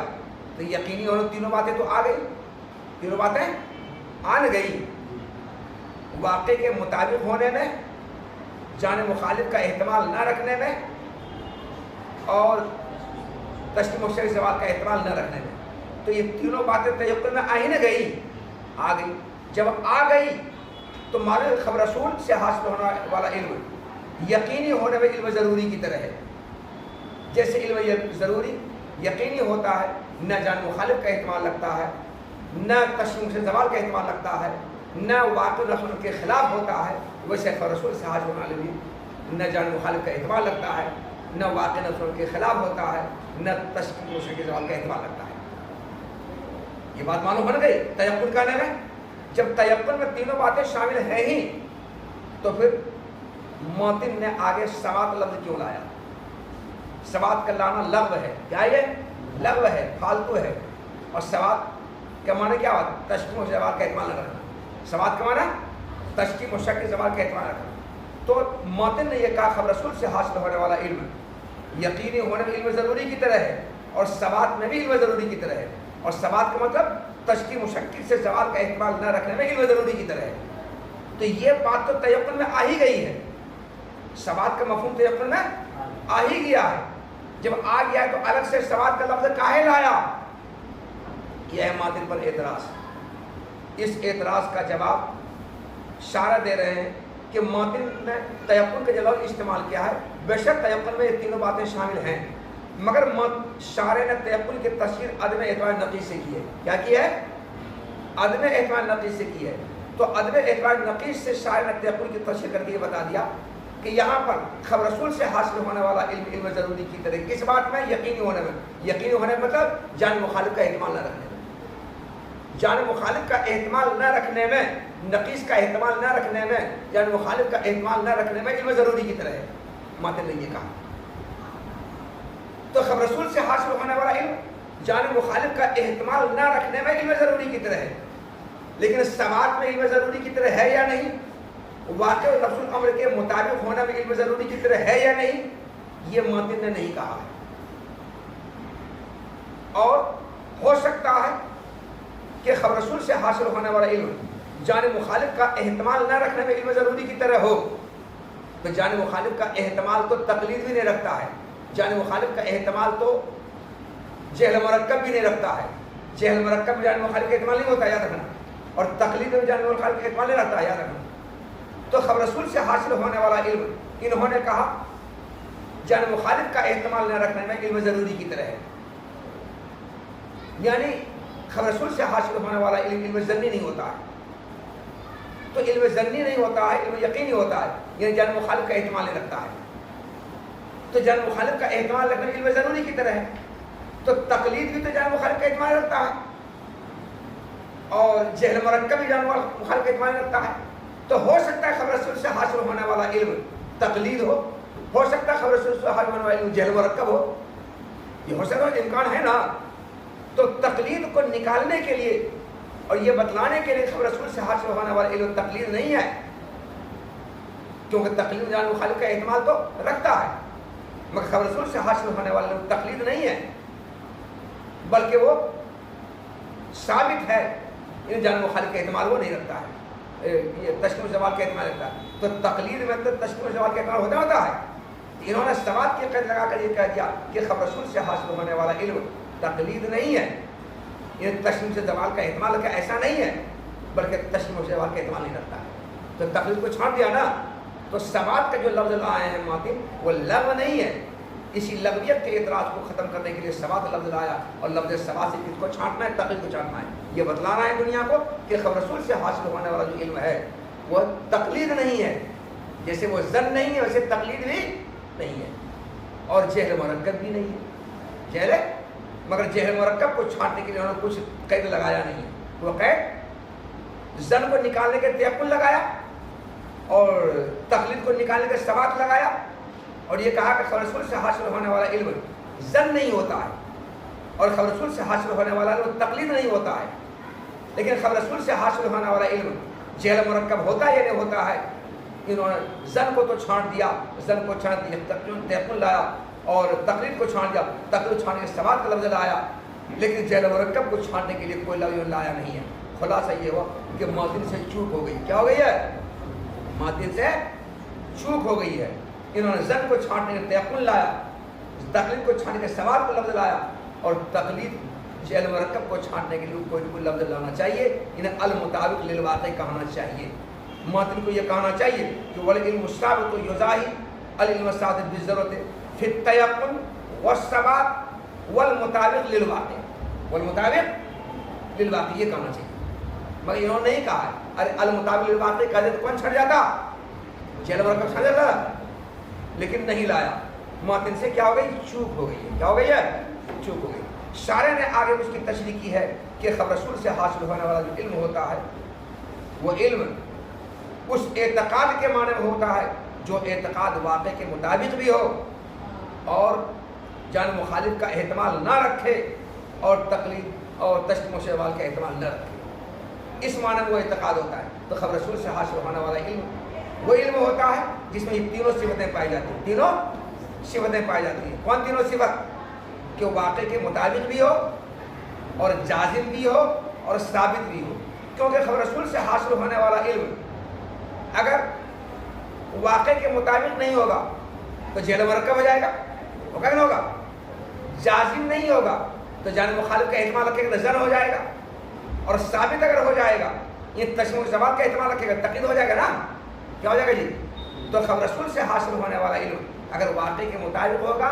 Speaker 1: تو یقینی ہونے تینوں باتیں تو آ گئی، تینوں باتیں آن گئی۔ واقع کے مطابق ہونے میں، جان مخالف کا احتمال نہ رکھنے میں، اور تشکیک و شکیک زوال کا احتمال نہ رکھنے میں، تو یہ تینوں باتیں تیقن میں آ ہی نہ گئی، آ گئی۔ جب آ گئی تو معلوم خبر رسول سے حاصل ہونے والا علم یقینی ہونے میں علم ضروری کی طرح ہے۔ جیسے علم ضروری یقینی ہوتا ہے، نہ جان مخالف کا احتمال لگتا ہے، نہ تشکیک سے زوال کا احتمال لگتا ہے، نہ واقع رسول کے خلاف ہوتا ہے، ویسے خبر رسول سے حاصل ہونے والے بھی نہ جان مخالف کا احتمال لگتا ہے، نہ واقع رسول کے خلاف ہوتا ہے، نہ تشکیک و شکیک زوال کا احتمال لگتا ہے۔ یہ بات معلوم بن گئی تیقن کہنے میں۔ جب تیقن میں تینوں باتیں شامل ہیں ہی تو پھر معتن نے آگے سوات لفظ کیوں لایا؟ سوات کا لانا لغو ہے۔ کیا یہ لغو ہے، فالتو ہے۔ اور سوات کا معنی کیا ہوا؟ تشکیک و زوال کا احتمال نہ رکھنا۔ سوات کا معنی تشکیک و شکیک زوال کا احتمال رکھنا۔ تو معتن نے یہ کہا خبر رسول سے حاصل ہونے والا علم یقینی ہونے میں علم ضروری کی طرح ہے، اور سوات میں بھی علم ضروری کی طرح ہے۔ اور سوات کا مطلب تشکیک و شکیک سے زوال کا احتمال نہ رکھنے میں علم ضروری کی طرح ہے۔ تو یہ بات تو تیقن میں آ ہی گئی ہے، سوات کا مفہوم تیقن میں آ ہی گیا ہے۔ جب آ گیا ہے تو الگ سے سوات کا لفظ کاہے لایا؟ یہ ہے معتن پر اعتراض۔ اس اعتراض کا جواب شارح دے رہے ہیں کہ ماتن نے تیقن کا جو لفظ استعمال کیا ہے، بے شک تیقن میں یہ تینوں باتیں شامل ہیں، مگر شارع نے تیقن کی تشہیر عدم اعتبار نقیص سے کی ہے۔ کیا کی ہے؟ عدم اعتبار نقیص سے کی ہے۔ تو عدم اعتبار نقیص سے شارع نے تیقن کی تشہیر کر کے یہ بتا دیا کہ یہاں پر خبر رسول سے حاصل ہونے والا علم ضروری کی طرح کس بات میں؟ یقینی ہونے میں۔ یقینی ہونے مطلب جان مخالف کا احتمال نہ رکھنے میں، جان مخالف کا احتمال نہ رکھنے میں، نقیص کا احتمال نہ رکھنے میں، جان مخالف کا احتمال نہ رکھنے میں علم ضروری کی طرح ہے۔ ماتن نے یہ کہا تو خبر رسول سے حاصل ہونے والا علم جان مخالف کا احتمال نہ رکھنے میں علم ضروری کی طرح ہے، لیکن سماعت میں علم ضروری کی طرح ہے یا نہیں؟ واقع و نفس الامر کے مطابق ہونا میں علم ضروری کی طرح ہے یا نہیں؟ یہ ماتن نے نہیں کہا ہے۔ اور ہو سکتا ہے کہ خبر رسول سے حاصل ہونے والا علم جان مخالف کا احتمال نہ رکھنے میں علم ضروری کی طرح ہو، تو جان مخالف کا احتمال تو تقلید بھی نہیں رکھتا ہے، جان مخالف کا احتمال تو جہل مرکب بھی نہیں رکھتا ہے۔ جہل مرکب میں جان مخالف کا احتمال نہیں ہوتا، یاد رکھنا، اور تقلید میں جان مخالف کا احتمال نہیں رکھتا، یاد رکھنا۔ تو خبر رسول سے حاصل ہونے والا علم انہوں نے کہا جان مخالف کا احتمال نہ رکھنے میں علم ضروری کی طرح ہے، یعنی خبر رسول سے حاصل ہونے والا علم ظنی نہیں ہوتا ہے۔ تو علم ظنی نہیں ہوتا ہے، علم یقینی ہوتا ہے، یعنی جان مخالف کا احتمال نہیں رکھتا ہے۔ تو جان مخالف کا احتمال رکھنا علم ضروری کی طرح ہے، تو تقلید بھی تو جان مخالف کا احتمال رکھتا ہے، اور جہل مرکب بھی جان مخالف کا احتمال رکھتا ہے۔ تو ہو سکتا ہے خبر رسول سے حاصل ہونے والا علم تقلید ہو سکتا ہے خبر رسول سے حاصل ہونے والا علم جہل مرکب ہو، یہ ہو سکتا ہے، امکان ہے نا۔ تو تقلید کو نکالنے کے لیے اور یہ بتلانے کے لیے خبر رسول سے حاصل ہونے والا علم تقلید نہیں ہے، کیونکہ تقلید جان مخالف کا احتمال تو رکھتا ہے، مگر خبر رسول سے حاصل ہونے والا علم تقلید نہیں ہے، بلکہ وہ ثابت ہے، ان جان مخالف کا احتمال وہ نہیں رکھتا ہے، یہ تشکیل زوال کا احتمال رکھتا ہے۔ تو تقلید میں تو تشکیل زوال کا احتمال ہوتا ہے۔ انہوں نے سماعت کی قید لگا کر یہ کہہ دیا کہ خبر رسول سے حاصل ہونے والا علم تقلید نہیں ہے، یہ تشکیل سے زوال کا احتمال رکھا، ایسا نہیں ہے، بلکہ تشکیل سے زوال کا احتمال نہیں رکھتا ہے۔ تو تقلید کو چھوڑ دیا نا، تو سماعت کا جو لفظ لائے ہیں ماتن وہ لغو نہیں ہے، اسی لغویت کے اعتراض کو ختم کرنے کے لیے سماعت لفظ لایا، اور لفظ سماعت سے کس کو چھانٹنا ہے؟ تقلید کو چھانٹنا ہے۔ یہ بتلانا ہے دنیا کو کہ خبر رسول سے حاصل ہونے والا جو علم ہے وہ تقلید نہیں ہے، جیسے وہ ظن نہیں ہے ویسے تقلید بھی نہیں ہے، اور جہل مرکب بھی نہیں ہے۔ جہل مگر جہل مرکب کو چھانٹنے کے لیے انہوں نے کچھ قید لگایا نہیں ہے، وہ قید ظن کو نکالنے کے تیقن لگایا، اور تقلید کو نکالنے کے سماعت لگایا، اور یہ کہا کہ خبر رسول سے حاصل ہونے والا علم ظن نہیں ہوتا ہے، اور خبر رسول سے حاصل ہونے والا علم تقلید نہیں ہوتا ہے، لیکن خبر رسول سے حاصل ہونے والا علم جہل مرکب ہوتا ہے یا نہیں ہوتا ہے۔ انہوں نے ظن کو تو چھانٹ دیا، ظن کو چھانٹ دیا، تیقن لایا، اور تقلید کو چھانٹ دیا، تقلید چھانٹنے کے سماعت کا لفظ لایا، لیکن جہل مرکب کو چھانٹنے کے لیے کوئی لفظ لایا نہیں ہے۔ خلاصہ یہ ہوا کہ ماتن سے چوک ہو گئی۔ کیا ہو گئی ہے؟ ماتن سے چوک ہو گئی ہے۔ انہوں نے ظن کو چھانٹنے کے تیقن لایا، تقلید کو چھانٹنے کے سماعت کا لفظ لایا، اور تقلید جہل مرکب کو چھانٹنے کے لیے کوئی لفظ لانا چاہیے، انہیں المطابق للواقع کہنا چاہیے۔ ماتن کو یہ کہنا چاہیے کہ والعلم الثابت یضاہی العلم الصادق بالضرورت فی التیقن والثبات والمطابق للواقع، والمطابق للواقع یہ کہنا چاہیے، مگر انہوں نے نہیں کہا ہے۔ ارے المطابق للواقع کہتے تو کون چھڑ جاتا؟ جہل مرکب چھڑ جاتا، لیکن نہیں لایا۔ ماتن سے کیا ہو گئی؟ چوک ہو گئی ہے۔ کیا ہو گئی ہے؟ چوک ہو گئی۔ شارع نے آگے اس کی تشریح کی ہے کہ خبر رسول سے حاصل ہونے والا جو علم ہوتا ہے وہ علم اس اعتقاد کے معنی میں ہوتا ہے جو اعتقاد واقع کے مطابق بھی ہو، اور جان مخالف کا احتمال نہ رکھے، اور تقلید اور تشکیل و شوال کا احتمال نہ رکھے، اس معنی میں وہ اعتقاد ہوتا ہے۔ تو خبر رسول سے حاصل ہونے والا علم وہ علم ہوتا ہے جس میں یہ تینوں صفتیں پائی جاتی ہیں، تینوں صفتیں پائی جاتی ہیں۔ کون تینوں صفت؟ کہ واقع کے مطابق بھی ہو، اور جازم بھی ہو، اور ثابت بھی ہو۔ کیونکہ خبر رسول سے حاصل ہونے والا علم اگر واقع کے مطابق نہیں ہوگا تو جہل مرکب ہو جائے گا، ہوگا نہیں ہوگا؟ جازم نہیں ہوگا تو جان مخالف کا احتمال رکھے گا، ظن ہو جائے گا، اور ثابت اگر ہو جائے گا یہ تشمیع زبان کا احتمال رکھے گا، تقلید ہو جائے گا نا۔ کیا ہو جائے گا جی؟ تو خبر رسول سے حاصل ہونے والا علم اگر واقعے کے مطابق ہوگا،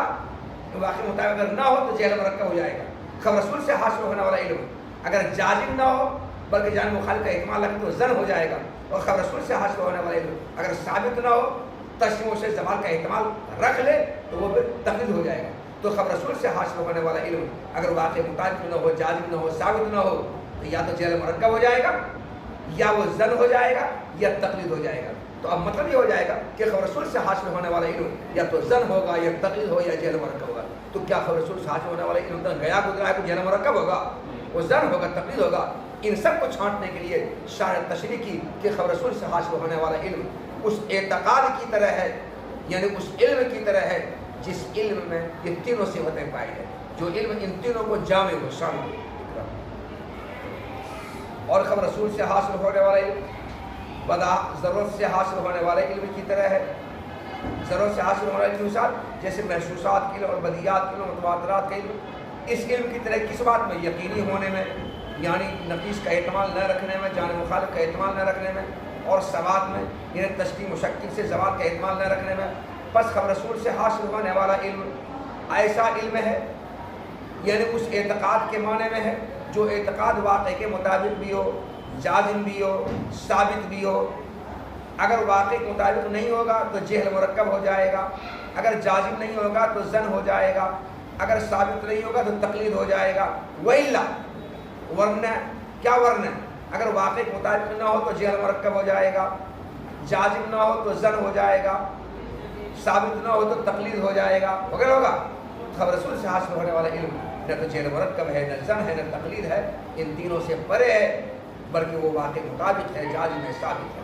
Speaker 1: واقعے کے مطابق اگر نہ ہو تو جہل مرکب ہو جائے گا۔ خبر رسول سے حاصل ہونے والا علم اگر جازم نہ ہو بلکہ جانب مخالف کا احتمال رکھے تو زن ہو جائے گا، اور خبر رسول سے حاصل ہونے والا علم اگر ثابت نہ ہو، تشریح سے زوال کا احتمال رکھ لے تو وہ پھر تقلید ہو جائے گا۔ تو خبر رسول سے حاصل ہونے والا علم اگر واقع مطابق نہ ہو، جازم نہ ہو، ثابت نہ ہو تو یا تو جہل مرکب ہو جائے گا، یا وہ زن ہو جائے گا، یا تقلید ہو جائے گا۔ تو اب مطلب یہ ہو جائے گا کہ خبر رسول سے حاصل ہونے والا علم یا تو زن ہوگا، یا تقلید ہو، یا جہل مرکب ہوگا۔ تو کیا خبر رسول سے حاصل ہونے والا علم تو گیا گزرا ہے تو جہل مرکب ہوگا، وہ زن ہوگا، تقلید ہوگا؟ ان سب کو چھانٹنے کے لیے شارح تشریح کی کہ خبر رسول سے حاصل ہونے والا علم اس اعتقاد کی طرح ہے، یعنی اس علم کی طرح ہے جس علم میں یہ تینوں صفتیں پائی ہے، جو علم ان تینوں کو جامع ہو، شامل ہو۔ اور خبر رسول سے حاصل ہونے والا علم بدا ضرورت سے حاصل ہونے والے علم کی طرح ہے۔ ضرورت سے حاصل ہونے والے علم مثال جیسے محسوسات کے علم اور بدیہات کے علم اور متواترات کے علم، اس علم کی طرح کس بات میں؟ یقینی ہونے میں، یعنی نقیص کا احتمال نہ رکھنے میں، جانب مخالف کا احتمال نہ رکھنے میں، اور ثبات میں یعنی تشکیل مشکل سے زوال کا احتمال نہ رکھنے میں۔ پس خبر رسول سے حاصل ہونے والا علم ایسا علم ہے، یعنی اس اعتقاد کے معنی میں ہے جو اعتقاد واقع کے مطابق بھی ہو، جازم بھی ہو، ثابت بھی ہو۔ اگر واقع کے مطابق نہیں ہوگا تو جہل مرکب ہو جائے گا، اگر جازم نہیں ہوگا تو زن ہو جائے گا، اگر ثابت نہیں ہوگا تو تقلید ہو جائے گا۔ وَإِلَّا ورنہ کیا ورنہ اگر واقع کے مطابق نہ ہو تو جہل مرکب ہو جائے گا، جازم نہ ہو تو زن ہو جائے گا، ثابت نہ ہو تو تقلید ہو جائے گا، وغیرہ ہوگا۔ خبر رسول سے حاصل ہونے والا علم نہ تو جہل مرکب ہے، نہ زن ہے، نہ تقلید ہے، ان تینوں سے پرے ہے، بلکہ وہ واقع مطابق ہے، جازم ہے، ثابت ہے۔